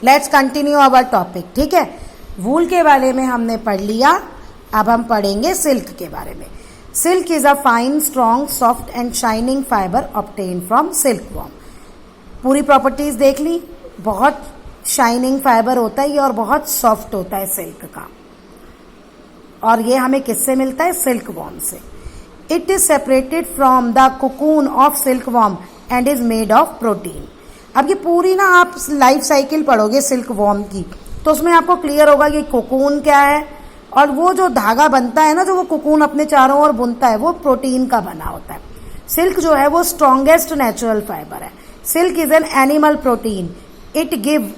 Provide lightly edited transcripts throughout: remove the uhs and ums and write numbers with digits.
Let's continue our topic. ठीक है, वूल के बारे में हमने पढ़ लिया, अब हम पढ़ेंगे सिल्क के बारे में। Silk is a fine, strong, soft and shining fibre obtain from silk worm. पूरी प्रॉपर्टीज देख ली, बहुत शाइनिंग फाइबर होता है ये और बहुत सॉफ्ट होता है सिल्क का, और ये हमें किससे मिलता है? सिल्क वॉर्म से। It is separated from the cocoon of silk worm and is made of protein. अब ये पूरी ना आप लाइफ साइकिल पढ़ोगे सिल्क वॉर्म की, तो उसमें आपको क्लियर होगा कि कोकून क्या है, और वो जो धागा बनता है ना, जो वो कोकून अपने चारों ओर बुनता है, वो प्रोटीन का बना होता है। सिल्क जो है वो स्ट्रॉन्गेस्ट नेचुरल फाइबर है। Silk is an animal protein. It give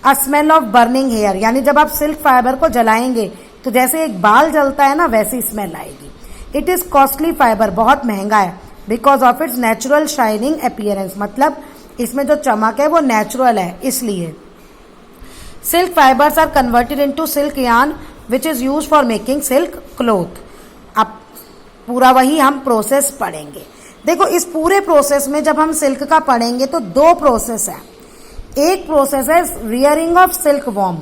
a smell of burning hair, यानी जब आप सिल्क फाइबर को जलाएंगे तो जैसे एक बाल जलता है ना, वैसी स्मेल आएगी। इट इज कॉस्टली फाइबर, बहुत महंगा है, because of its natural shining appearance, मतलब इसमें जो चमक है वो नेचुरल है इसलिए। Silk fibres are converted into silk yarn which is used for making silk cloth. अब पूरा वही हम प्रोसेस पढ़ेंगे। देखो, इस पूरे प्रोसेस में जब हम सिल्क का पढ़ेंगे तो दो प्रोसेस है। एक प्रोसेस है रियरिंग ऑफ सिल्क वॉर्म,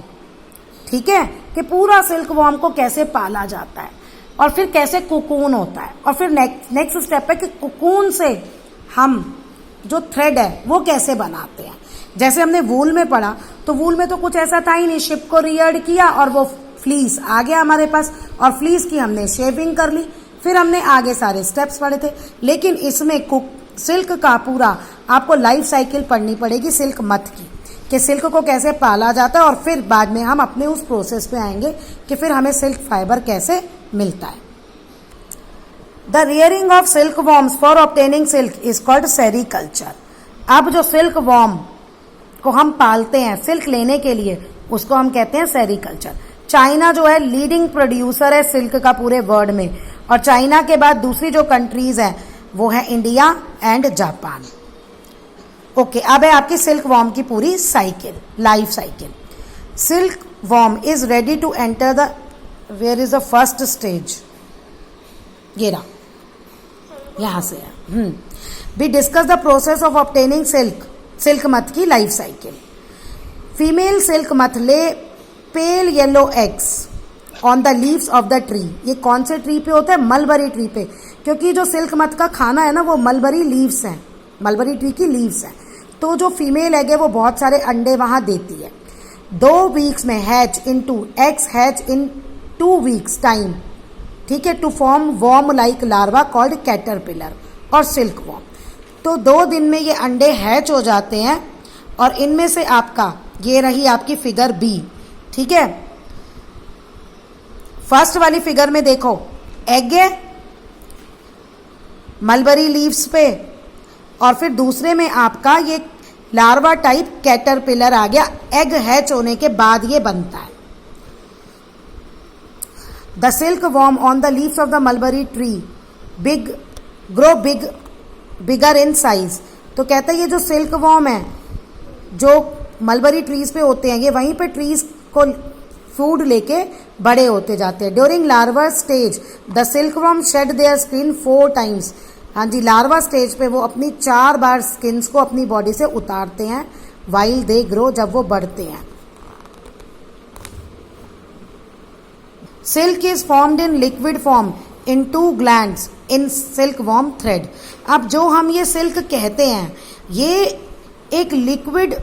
ठीक है, कि पूरा सिल्क वॉर्म को कैसे पाला जाता है, और फिर कैसे कोकून होता है, और फिर नेक्स्ट स्टेप है कि कोकून से हम जो थ्रेड है वो कैसे बनाते हैं। जैसे हमने वूल में पढ़ा, तो वूल में तो कुछ ऐसा था ही नहीं, शिप को रियर्ड किया और वो फ्लीस आ गया हमारे पास, और फ्लीस की हमने शेविंग कर ली, फिर हमने आगे सारे स्टेप्स पढ़े थे। लेकिन इसमें सिल्क का पूरा आपको लाइफ साइकिल पढ़नी पड़ेगी सिल्क मत की, कि सिल्क को कैसे पाला जाता है, और फिर बाद में हम अपने उस प्रोसेस पे आएंगे कि फिर हमें सिल्क फाइबर कैसे मिलता है। The rearing of silk worms for obtaining silk is called sericulture. अब जो सिल्क वॉर्म को हम पालते हैं सिल्क लेने के लिए, उसको हम कहते हैं सेरीकल्चर। चाइना जो है लीडिंग प्रोड्यूसर है सिल्क का पूरे वर्ल्ड में, और चाइना के बाद दूसरी जो कंट्रीज हैं वो है इंडिया एंड जापान। ओके, अब है आपकी सिल्क वॉर्म की पूरी cycle, life cycle. Silk worm is ready to enter the, where is the first stage, ये रहा, यहां से है। We discuss the process of obtaining silk, silk moth की life cycle. Female silk moth lay pale yellow eggs on the leaves of the tree. ये कौन से tree पे होता है? मलबरी ट्री पे, क्योंकि जो सिल्क मथ का खाना है ना वो मलबरी लीव्स हैं, मलबरी ट्री की लीव्स हैं। तो जो फीमेल एग है वो बहुत सारे अंडे वहां देती है। 2 वीक्स में hatch into, eggs hatch in 2 weeks time, ठीक है, to form worm like larva called caterpillar और सिल्क वॉर्म। तो 2 दिन में ये अंडे हैच हो जाते हैं, और इनमें से आपका ये रही आपकी फिगर बी, ठीक है। फर्स्ट वाली फिगर में देखो, एग है मलबरी लीव्स पे, और फिर दूसरे में आपका ये लार्वा टाइप कैटरपिलर आ गया। एग हैच होने के बाद ये बनता है। The silk worm on the leaves of the mulberry tree grow bigger in size. तो कहता है ये जो सिल्क वॉर्म है जो मलबरी ट्रीज पे होते हैं, ये वहीं पे ट्रीज को फूड लेके बड़े होते जाते हैं। During larva stage the silk worm shade their skin 4 times. हाँ जी, लार्वा स्टेज पे वो अपनी 4 बार स्किन्स को अपनी बॉडी से उतारते हैं, वाइल दे ग्रो, जब वो बढ़ते हैं। Silk is formed in liquid form in 2 glands in silk worm thread. अब जो हम ये सिल्क कहते हैं, ये एक लिक्विड,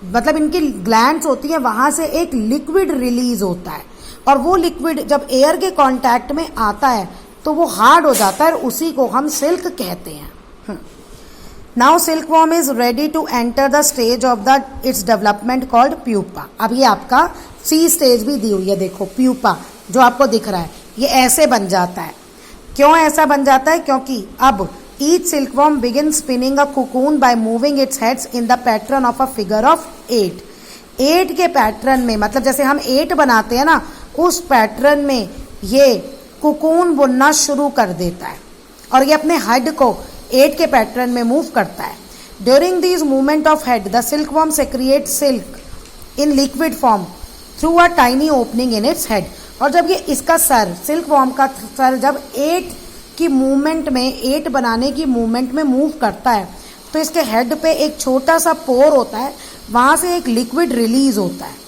मतलब इनकी ग्लैंड्स होती हैं, वहां से एक लिक्विड रिलीज होता है, और वो लिक्विड जब एयर के कांटेक्ट में आता है तो वो हार्ड हो जाता है, उसी को हम सिल्क कहते हैं। Now silk worm is ready to enter the stage of the its development called pupa. अब ये आपका सी स्टेज भी दी हुई है, देखो प्यूपा जो आपको दिख रहा है, ये ऐसे बन जाता है। क्यों ऐसा बन जाता है? क्योंकि अब each silkworm begins spinning a cocoon by moving its heads in the pattern of a figure of 8। 8 के पैटर्न में, मतलब जैसे हम 8 बनाते हैं ना, उस पैटर्न में ये कोकून बुनना शुरू कर देता है, और ये अपने हेड को 8 के पैटर्न में मूव करता है। During this movement of head the silkworm secrete silk in liquid form through a tiny opening in its head. और जब ये इसका सर, सिल्कवॉर्म का सर जब 8 की मूवमेंट में, 8 बनाने की मूवमेंट में मूव करता है, तो इसके हेड पे एक छोटा सा पोर होता है, वहां से एक लिक्विड रिलीज होता है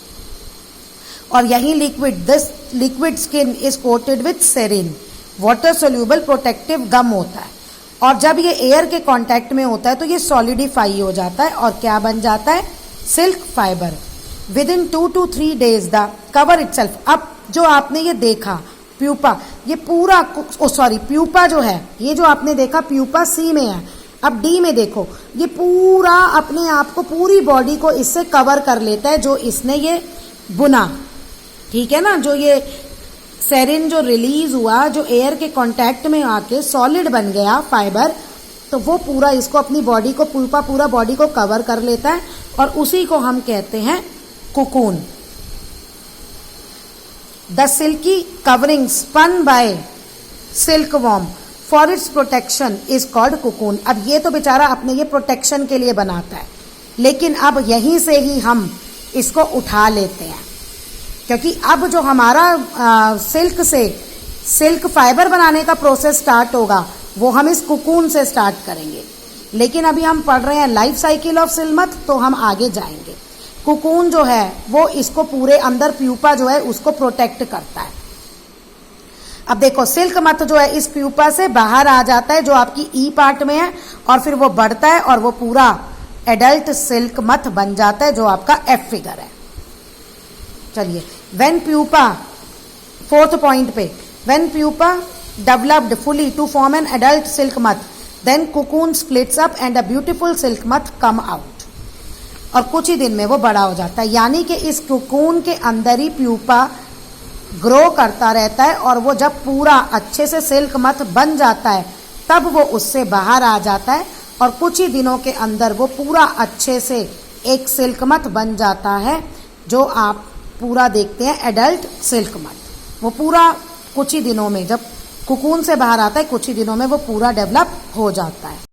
और यही liquid, this liquid skin is coated with sericin, water soluble protective gum होता है। और जब ये एयर के कांटेक्ट में होता है तो ये सॉलिडिफाई हो जाता है और क्या बन जाता है, silk fibre. With in 2 to 3 days the cover itself. अब जो आपने ये देखा प्यूपा, ये पूरा प्यूपा जो है, ये जो आपने देखा प्यूपा सी में है, अब डी में देखो, ये पूरा अपने आप को, पूरी बॉडी को इससे कवर कर लेता है जो इसने ये बुना, ठीक है ना। जो ये सेरिन जो रिलीज हुआ, जो एयर के कांटेक्ट में आके सॉलिड बन गया फाइबर, तो वो पूरा इसको, अपनी बॉडी को, प्यूपा पूरा बॉडी को कवर कर लेता है और उसी को हम कहते हैं cocoon. The silky covering spun by silk worm for its protection is called cocoon. अब ये तो बेचारा अपने ये प्रोटेक्शन के लिए बनाता है, लेकिन अब यहीं से ही हम इसको उठा लेते हैं, क्योंकि अब जो हमारा सिल्क से सिल्क फाइबर बनाने का प्रोसेस स्टार्ट होगा वो हम इस कोकून से स्टार्ट करेंगे। लेकिन अभी हम पढ़ रहे हैं लाइफ साइकिल ऑफ सिल्क, तो हम आगे जाएंगे। कोकून जो है वो इसको पूरे अंदर प्यूपा जो है उसको प्रोटेक्ट करता है। अब देखो सिल्क मथ जो है इस प्यूपा से बाहर आ जाता है जो आपकी ई पार्ट में है, और फिर वो बढ़ता है और वो पूरा एडल्ट सिल्क मथ बन जाता है जो आपका एफ फिगर है। चलिए, व्हेन प्यूपा, फोर्थ पॉइंट पे, when pupa developed fully to form an adult silk moth, then cocoon splits up and a beautiful silk moth come out. और कुछ ही दिन में वो बड़ा हो जाता है, यानी कि इस कोकून के अंदर ही प्यूपा ग्रो करता रहता है, और वो जब पूरा अच्छे से सिल्क मथ बन जाता है तब वो उससे बाहर आ जाता है, और कुछ ही दिनों के अंदर वो पूरा अच्छे से एक सिल्क मथ बन जाता है जो आप पूरा देखते हैं एडल्ट सिल्क मथ। वो पूरा कुछ ही दिनों में, जब कोकून से बाहर आता है, कुछ ही दिनों में वो पूरा डेवलप हो जाता है।